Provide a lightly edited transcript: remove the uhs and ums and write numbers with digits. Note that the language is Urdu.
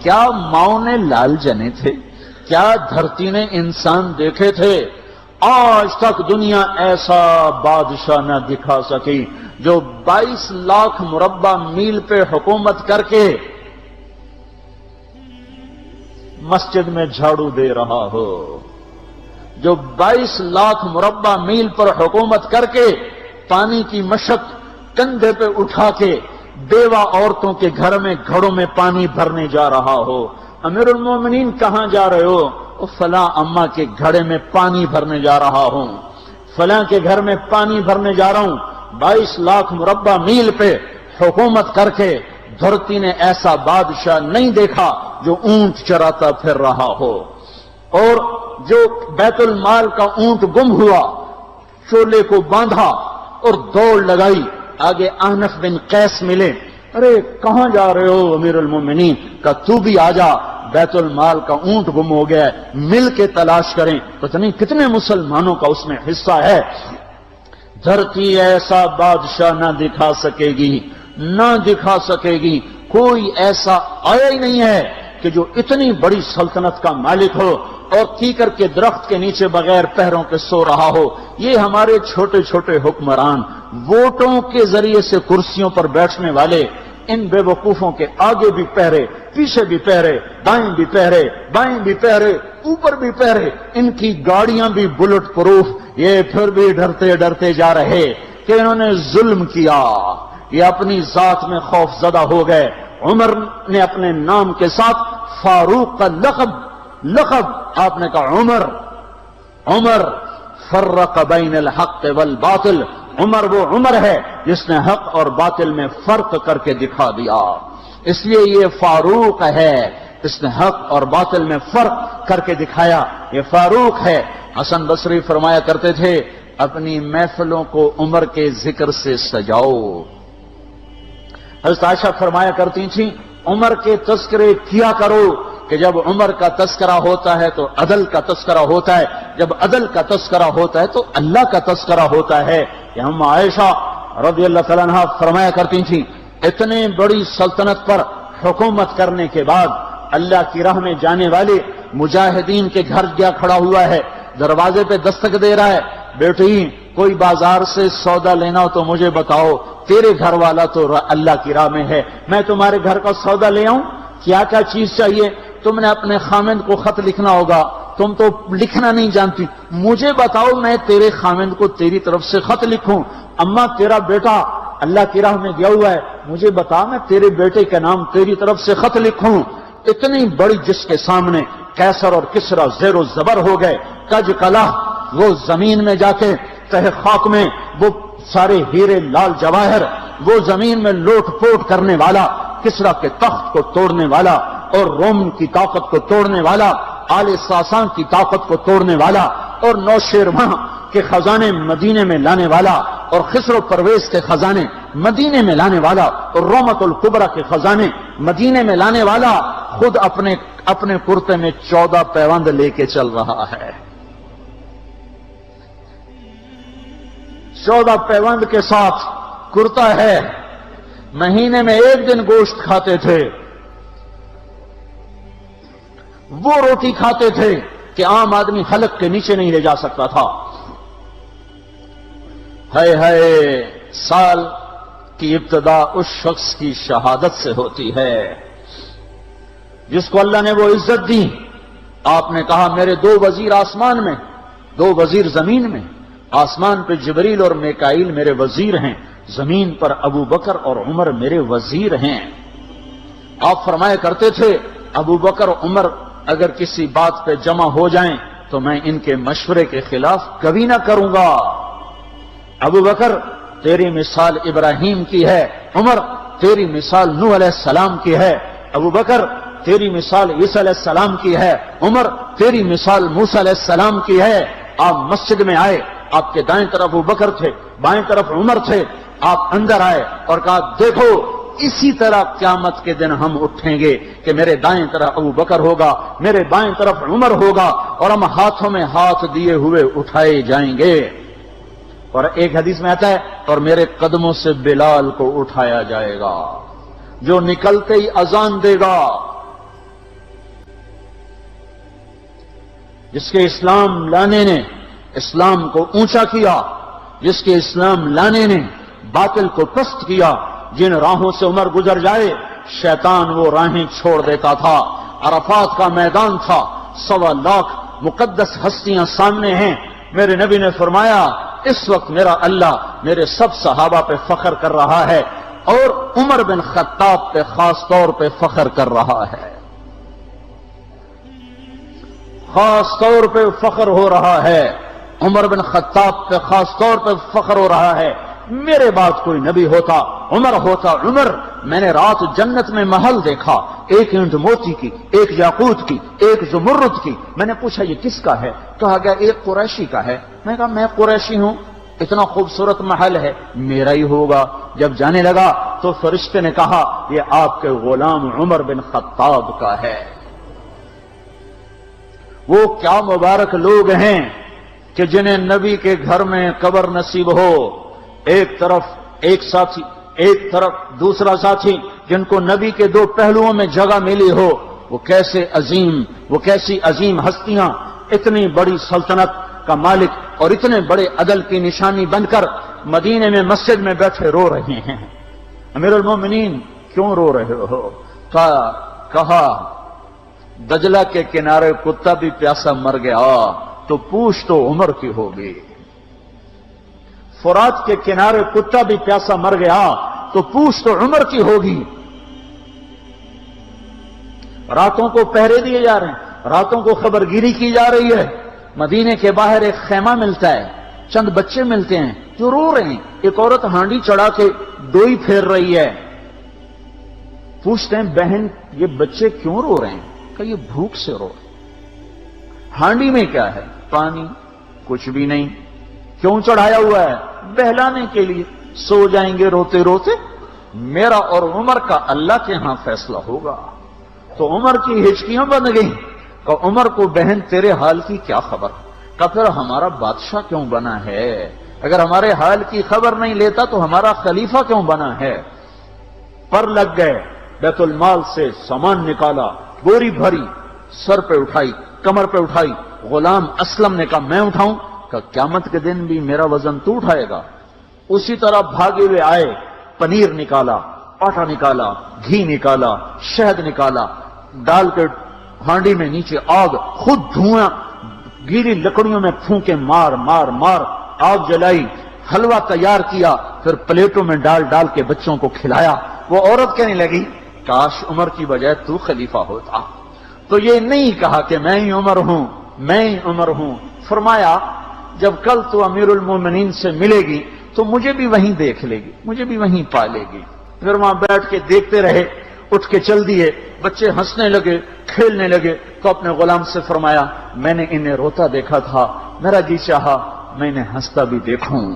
کیا ماؤں نے لال جنے تھے؟ کیا دھرتی نے انسان دیکھے تھے؟ آج تک دنیا ایسا بادشاہ نہ دکھا سکی جو 22 لاکھ مربع میل پہ حکومت کر کے مسجد میں جھاڑو دے رہا ہو، جو 22 لاکھ مربع میل پر حکومت کر کے پانی کی مشق کندھے پہ اٹھا کے بیوہ عورتوں کے گھر میں گھڑوں میں پانی بھرنے جا رہا ہو۔ امیر المومنین کہاں جا رہے ہو؟ فلاں اماں کے گھڑے میں پانی بھرنے جا رہا ہوں، فلاں کے گھر میں پانی بھرنے جا رہا ہوں۔ 22 لاکھ مربع میل پہ حکومت کر کے دھرتی نے ایسا بادشاہ نہیں دیکھا جو اونٹ چراتا پھر رہا ہو، اور جو بیت المال کا اونٹ گم ہوا چولے کو باندھا اور دوڑ لگائی، آگے احنف بن قیس ملے، ارے کہاں جا رہے ہو امیر المومنین؟ کہ تو بھی آ جا، بیت المال کا اونٹ گم ہو گیا ہے، مل کے تلاش کریں۔ پتہ نہیں کتنے مسلمانوں کا اس میں حصہ ہے۔ دھرتی ایسا بادشاہ نہ دکھا سکے گی، نہ دکھا سکے گی، کوئی ایسا آیا ہی نہیں ہے کہ جو اتنی بڑی سلطنت کا مالک ہو اور کیکر کے درخت کے نیچے بغیر پیروں کے سو رہا ہو۔ یہ ہمارے چھوٹے چھوٹے حکمران، ووٹوں کے ذریعے سے کرسیوں پر بیٹھنے والے، ان بے وقوفوں کے آگے بھی پہرے، پیچھے بھی پہرے، دائیں بھی پہرے، بائیں بھی پہرے، اوپر بھی پہرے، ان کی گاڑیاں بھی بلٹ پروف، یہ پھر بھی ڈرتے ڈرتے جا رہے کہ انہوں نے ظلم کیا، یہ اپنی ذات میں خوف زدہ ہو گئے۔ عمر نے اپنے نام کے ساتھ فاروق کا لقب آپ نے کہا عمر فرق بین الحق والباطل، عمر وہ عمر ہے جس نے حق اور باطل میں فرق کر کے دکھا دیا، اس لیے یہ فاروق ہے، اس نے حق اور باطل میں فرق کر کے دکھایا، یہ فاروق ہے۔ حسن بصری فرمایا کرتے تھے اپنی محفلوں کو عمر کے ذکر سے سجاؤ۔ حضرت عائشہ فرمایا کرتی تھیں عمر کے تذکرے کیا کرو، کہ جب عمر کا تذکرہ ہوتا ہے تو عدل کا تذکرہ ہوتا ہے، جب عدل کا تذکرہ ہوتا ہے تو اللہ کا تذکرہ ہوتا ہے۔ کہ ہم عائشہ رضی اللہ تعالیٰ عنہ فرمایا کرتی تھیں اتنے بڑی سلطنت پر حکومت کرنے کے بعد اللہ کی راہ میں جانے والے مجاہدین کے گھر گیا کھڑا ہوا ہے، دروازے پہ دستک دے رہا ہے، بیٹی کوئی بازار سے سودا لینا ہو تو مجھے بتاؤ، تیرے گھر والا تو اللہ کی راہ میں ہے، میں تمہارے گھر کا سودا لے آؤں، کیا کیا چیز چاہیے؟ تم نے اپنے خامند کو خط لکھنا ہوگا، تم تو لکھنا نہیں جانتی، مجھے بتاؤ میں تیرے خامند کو تیری طرف سے خط لکھوں۔ اما تیرا بیٹا اللہ کی راہ میں گیا ہوا ہے، مجھے بتا میں تیرے بیٹے کے نام تیری طرف سے خط لکھوں۔ اتنی بڑی جس کے سامنے قیصر اور کسرا زیر و زبر ہو گئے، کج کلا، وہ زمین میں جا کے تہ خاک میں وہ سارے ہیرے لال جواہر، وہ زمین میں لوٹ پوٹ کرنے والا، کسرا کے تخت کو توڑنے والا اور روم کی طاقت کو توڑنے والا، آل ساسان کی طاقت کو توڑنے والا اور نوشیروان کے خزانے مدینے میں لانے والا اور خسر و پرویز کے خزانے مدینے میں لانے والا اور رومت الکبرى کے خزانے مدینے میں لانے والا خود اپنے کرتے میں 14 پیوند لے کے چل رہا ہے، 14 پیوند کے ساتھ کرتا ہے، مہینے میں 1 دن گوشت کھاتے تھے، وہ روٹی کھاتے تھے کہ عام آدمی حلق کے نیچے نہیں لے جا سکتا تھا۔ ہے سال کی ابتدا اس شخص کی شہادت سے ہوتی ہے جس کو اللہ نے وہ عزت دی۔ آپ نے کہا میرے 2 وزیر آسمان میں، 2 وزیر زمین میں، آسمان پہ جبریل اور میکائیل میرے وزیر ہیں، زمین پر ابو بکر اور عمر میرے وزیر ہیں۔ آپ فرمایا کرتے تھے ابو بکر عمر اگر کسی بات پہ جمع ہو جائیں تو میں ان کے مشورے کے خلاف کبھی نہ کروں گا۔ ابو بکر تیری مثال ابراہیم کی ہے، عمر تیری مثال نوح علیہ السلام کی ہے، ابو بکر تیری مثال عیسیٰ علیہ السلام کی ہے، عمر تیری مثال موسیٰ علیہ السلام کی ہے۔ آپ مسجد میں آئے، آپ کے دائیں طرف ابو بکر تھے، بائیں طرف عمر تھے، آپ اندر آئے اور کہا دیکھو اسی طرح قیامت کے دن ہم اٹھیں گے کہ میرے دائیں طرف ابو بکر ہوگا، میرے بائیں طرف عمر ہوگا اور ہم ہاتھوں میں ہاتھ دیے ہوئے اٹھائے جائیں گے۔ اور ایک حدیث میں آتا ہے اور میرے قدموں سے بلال کو اٹھایا جائے گا جو نکلتے ہی اذان دے گا، جس کے اسلام لانے نے اسلام کو اونچا کیا، جس کے اسلام لانے نے باطل کو پست کیا، جن راہوں سے عمر گزر جائے شیطان وہ راہیں چھوڑ دیتا تھا۔ عرفات کا میدان تھا، 1.25 لاکھ مقدس ہستیاں سامنے ہیں۔ میرے نبی نے فرمایا اس وقت میرا اللہ میرے سب صحابہ پہ فخر کر رہا ہے اور عمر بن خطاب پہ خاص طور پہ فخر کر رہا ہے، خاص طور پہ فخر ہو رہا ہے، عمر بن خطاب پہ خاص طور پہ فخر ہو رہا ہے۔ میرے بعد کوئی نبی ہوتا عمر ہوتا۔ عمر، میں نے رات جنت میں محل دیکھا، ایک اینٹ موتی کی، ایک یاقوت کی، ایک زمرد کی۔ میں نے پوچھا یہ کس کا ہے؟ کہا گیا ایک قریشی کا ہے۔ میں نے کہا میں قریشی ہوں، اتنا خوبصورت محل ہے، میرا ہی ہوگا۔ جب جانے لگا تو فرشتے نے کہا یہ آپ کے غلام عمر بن خطاب کا ہے۔ وہ کیا مبارک لوگ ہیں کہ جنہیں نبی کے گھر میں قبر نصیب ہو، ایک طرف ایک ساتھی، ایک طرف دوسرا ساتھی، جن کو نبی کے دو پہلوؤں میں جگہ ملی ہو۔ وہ کیسی عظیم ہستیاں، اتنی بڑی سلطنت کا مالک اور اتنے بڑے عدل کی نشانی بن کر مدینے میں مسجد میں بیٹھے رو رہے ہیں۔ امیر المومنین کیوں رو رہے ہو؟ کہا دجلہ کے کنارے کتا بھی پیاسا مر گیا تو پوچھ تو عمر کی ہوگی، فرات کے کنارے کتا بھی پیاسا مر گیا تو پوچھ تو عمر کی ہوگی۔ راتوں کو پہرے دیے جا رہے ہیں، راتوں کو خبرگیری کی جا رہی ہے۔ مدینے کے باہر ایک خیمہ ملتا ہے، چند بچے ملتے ہیں جو رو رہے ہیں۔ ایک عورت ہانڈی چڑھا کے ڈوئی پھیر رہی ہے۔ پوچھتے ہیں بہن یہ بچے کیوں رو رہے ہیں؟ کہ یہ بھوک سے رو رہے ہیں۔ ہانڈی میں کیا ہے؟ پانی، کچھ بھی نہیں۔ کیوں چڑھایا ہوا ہے؟ بہلانے کے لیے۔ سو جائیں گے روتے روتے، میرا اور عمر کا اللہ کے ہاں فیصلہ ہوگا۔ تو عمر کی ہچکیاں بن گئیں کہ عمر کو بہن تیرے حال کی کیا خبر؟ کہ پھر ہمارا بادشاہ کیوں بنا ہے؟ اگر ہمارے حال کی خبر نہیں لیتا تو ہمارا خلیفہ کیوں بنا ہے؟ پر لگ گئے، بیت المال سے سامان نکالا، بوری بھری، سر پہ اٹھائی، کمر پہ اٹھائی۔ غلام اسلم نے کہا میں اٹھاؤں؟ کہ قیامت کے دن بھی میرا وزن تو اٹھائے گا۔ اسی طرح بھاگے ہوئے آئے، پنیر نکالا، آٹا نکالا، گھی نکالا، شہد نکالا، ڈال کے ہانڈی میں نیچے آگ، خود دھواں گیلی لکڑیوں میں پھونکے مار مار مار آگ جلائی، حلوہ تیار کیا، پھر پلیٹوں میں ڈال ڈال کے بچوں کو کھلایا۔ وہ عورت کہنے لگی کاش عمر کی بجائے تو خلیفہ ہوتا۔ تو یہ نہیں کہا کہ میں ہی عمر ہوں، میں ہی عمر ہوں۔ فرمایا جب کل تو امیر المومنین سے ملے گی تو مجھے بھی وہیں دیکھ لے گی، مجھے بھی وہیں پا لے گی۔ پھر وہاں بیٹھ کے دیکھتے رہے، اٹھ کے چل دیے۔ بچے ہنسنے لگے، کھیلنے لگے، تو اپنے غلام سے فرمایا میں نے انہیں روتا دیکھا تھا، میرا جی چاہا میں انہیں ہنستا بھی دیکھوں۔